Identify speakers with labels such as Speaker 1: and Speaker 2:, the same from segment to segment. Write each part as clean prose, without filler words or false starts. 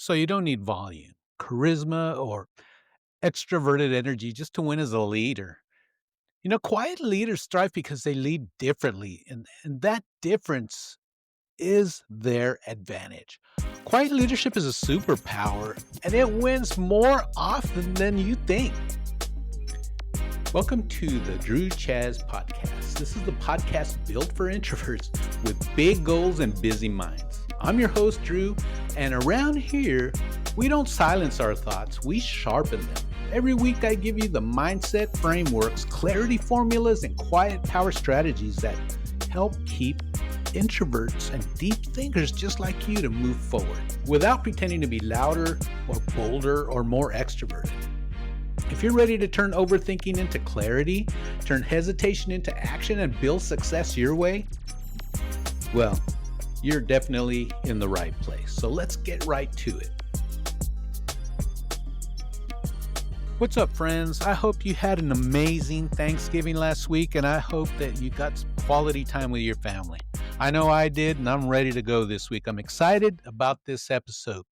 Speaker 1: So you don't need volume, charisma, or extroverted energy just to win as a leader. Quiet leaders thrive because they lead differently, and that difference is their advantage. Quiet leadership is a superpower, and it wins more often than you think. Welcome to the Drew Chaz podcast. This is the podcast built for introverts with big goals and busy minds. I'm your host, Drew, and around here, we don't silence our thoughts, we sharpen them. Every week, I give you the mindset frameworks, clarity formulas, and quiet power strategies that help keep introverts and deep thinkers just like you to move forward without pretending to be louder or bolder or more extroverted. If you're ready to turn overthinking into clarity, turn hesitation into action, and build success your way, well, you're definitely in the right place. So let's get right to it. What's up, friends? I hope you had an amazing Thanksgiving last week, and I hope that you got some quality time with your family. I know I did, and I'm ready to go this week. I'm excited about this episode.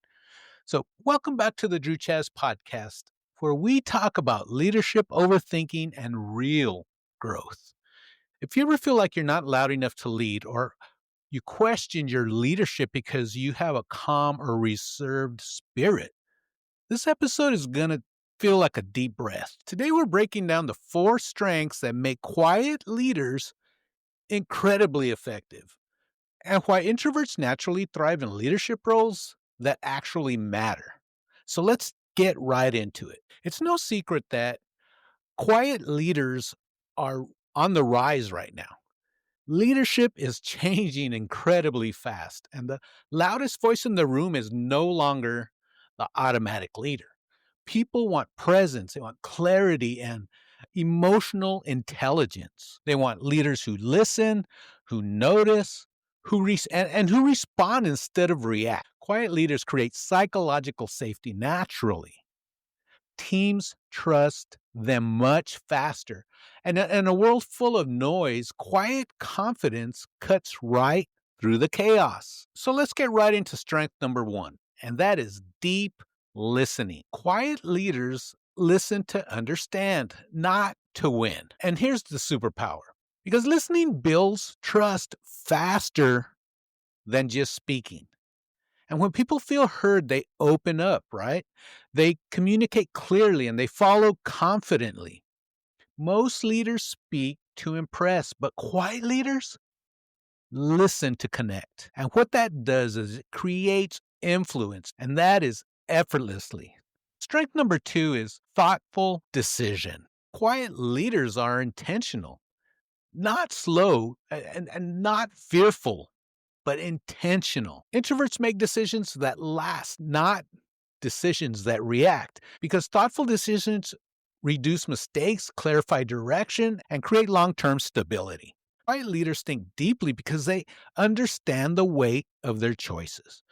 Speaker 1: So welcome back to the Drew Chaz podcast, where we talk about leadership, overthinking, and real growth. If you ever feel like you're not loud enough to lead, or you question your leadership because you have a calm or reserved spirit, this episode is going to feel like a deep breath. Today, we're breaking down the 4 strengths that make quiet leaders incredibly effective, and why introverts naturally thrive in leadership roles that actually matter. So let's get right into it. It's no secret that quiet leaders are on the rise right now. Leadership is changing incredibly fast, and the loudest voice in the room is no longer the automatic leader. People want presence, they want clarity and emotional intelligence. They want leaders who listen, who notice, and who respond instead of react. Quiet leaders create psychological safety naturally. Teams trust them much faster. And in a world full of noise, quiet confidence cuts right through the chaos. So let's get right into strength number 1, and that is deep listening. Quiet leaders listen to understand, not to win. And here's the superpower. Because listening builds trust faster than just speaking. And when people feel heard, they open up, right? They communicate clearly and they follow confidently. Most leaders speak to impress, but quiet leaders listen to connect. And what that does is it creates influence, and that is effortlessly. Strength number 2 is thoughtful decision. Quiet leaders are intentional, not slow and not fearful, but intentional. Introverts make decisions that last, not decisions that react, because thoughtful decisions reduce mistakes, clarify direction, and create long-term stability. Quiet leaders think deeply because they understand the weight of their choices.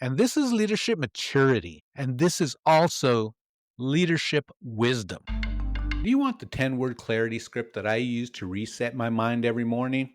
Speaker 1: And this is leadership maturity, and this is also leadership wisdom. Do you want the 10-word clarity script that I use to reset my mind every morning?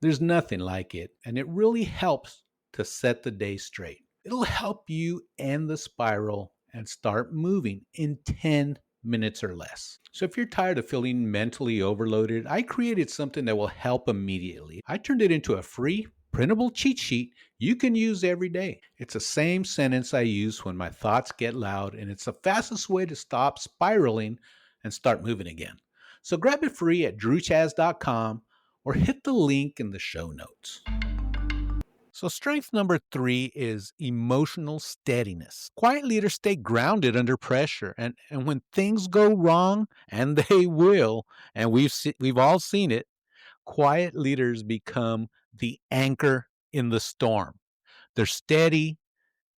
Speaker 1: There's nothing like it, and it really helps to set the day straight. It'll help you end the spiral and start moving in 10 minutes or less. So if you're tired of feeling mentally overloaded, I created something that will help immediately. I turned it into a free printable cheat sheet you can use every day. It's the same sentence I use when my thoughts get loud, and it's the fastest way to stop spiraling and start moving again. So grab it free at drewchaz.com or hit the link in the show notes. So strength number 3 is emotional steadiness. Quiet leaders stay grounded under pressure, and when things go wrong, and they will, and we've all seen it, quiet leaders become the anchor in the storm. They're steady,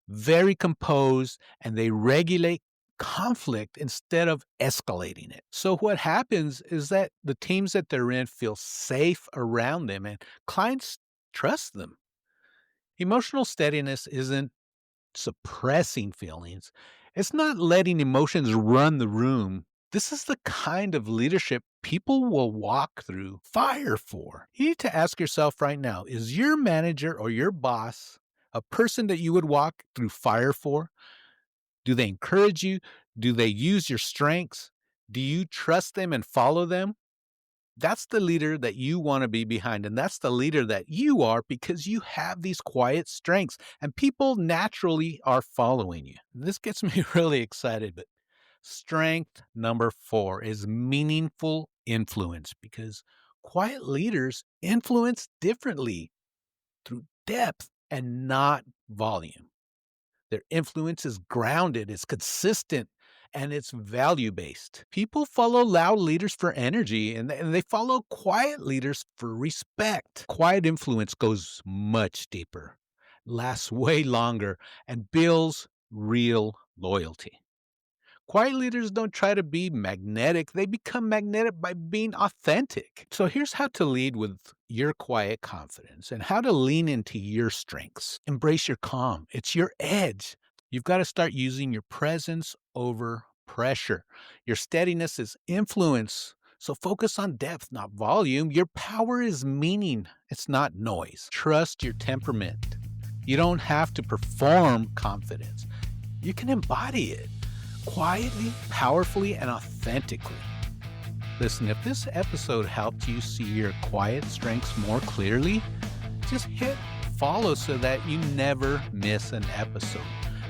Speaker 1: very composed, and they regulate conflict instead of escalating it. So what happens is that the teams that they're in feel safe around them, and clients trust them. Emotional steadiness isn't suppressing feelings. It's not letting emotions run the room. This is the kind of leadership people will walk through fire for. You need to ask yourself right now, is your manager or your boss A person that you would walk through fire for? Do they encourage you? Do they use your strengths? Do you trust them and follow them? That's the leader that you want to be behind. And that's the leader that you are because you have these quiet strengths and people naturally are following you. This gets me really excited. But strength number 4 is meaningful influence because quiet leaders influence differently through depth and not volume. Their influence is grounded, it's consistent, and it's value based. People follow loud leaders for energy, and they follow quiet leaders for respect. Quiet influence goes much deeper, lasts way longer, and builds real loyalty. Quiet leaders don't try to be magnetic. They become magnetic by being authentic. So here's how to lead with your quiet confidence and how to lean into your strengths. Embrace your calm. It's your edge. You've got to start using your presence over pressure. Your steadiness is influence. So focus on depth, not volume. Your power is meaning. It's not noise. Trust your temperament. You don't have to perform confidence. You can embody it. Quietly, powerfully, and authentically. Listen, if this episode helped you see your quiet strengths more clearly, just hit follow so that you never miss an episode.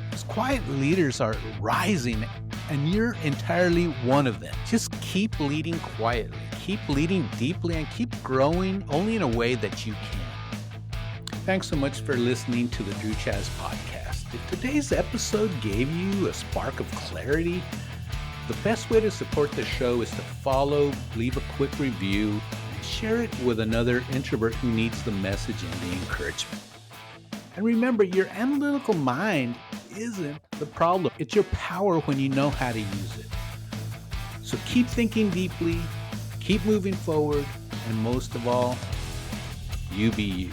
Speaker 1: Because quiet leaders are rising, and you're entirely one of them. Just keep leading quietly, keep leading deeply, and keep growing only in a way that you can. Thanks so much for listening to the Drew Chaz podcast. If today's episode gave you a spark of clarity, the best way to support the show is to follow, leave a quick review, and share it with another introvert who needs the message and the encouragement. And remember, your analytical mind isn't the problem. It's your power when you know how to use it. So keep thinking deeply, keep moving forward, and most of all, you be you.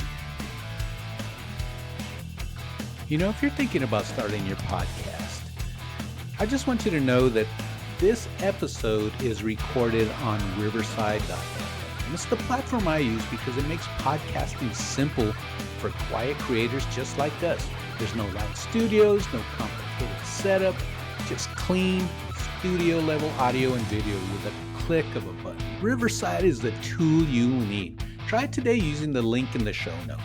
Speaker 1: You know, if you're thinking about starting your podcast, I just want you to know that this episode is recorded on Riverside.fm. And it's the platform I use because it makes podcasting simple for quiet creators just like us. There's no loud studios, no complicated setup, just clean studio level audio and video with a click of a button. Riverside is the tool you need. Try it today using the link in the show notes.